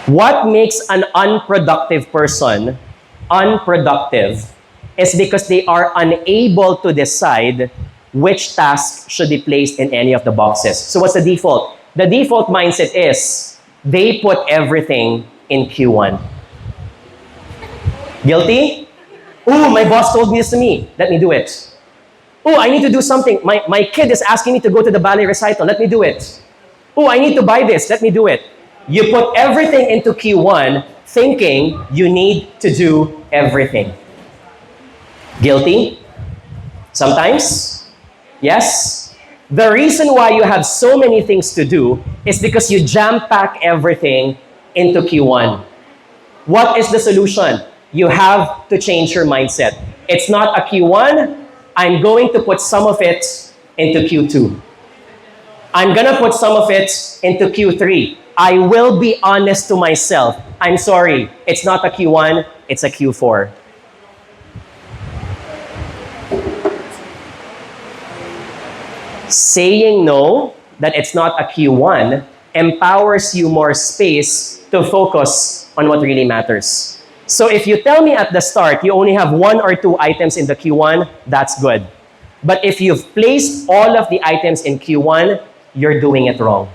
What makes an unproductive person unproductive is because they are unable to decide which task should be placed in any of the boxes. So what's the default? The default mindset is they put everything in Q1. Guilty? Ooh, my boss told me this to me. Let me do it. Oh, I need to do something. My kid is asking me to go to the ballet recital. Let me do it. Oh, I need to buy this. Let me do it. You put everything into Q1 thinking you need to do everything. Guilty? Sometimes? Yes? The reason why you have so many things to do is because you jam-pack everything into Q1. What is the solution? You have to change your mindset. It's not a Q1. I'm going to put some of it into Q2. I'm going to put some of it into Q3. I will be honest to myself. I'm sorry, it's not a Q1, it's a Q4. Saying no, that it's not a Q1, empowers you more space to focus on what really matters. So if you tell me at the start you only have 1 or 2 items in the Q1, that's good. But if you've placed all of the items in Q1, you're doing it wrong.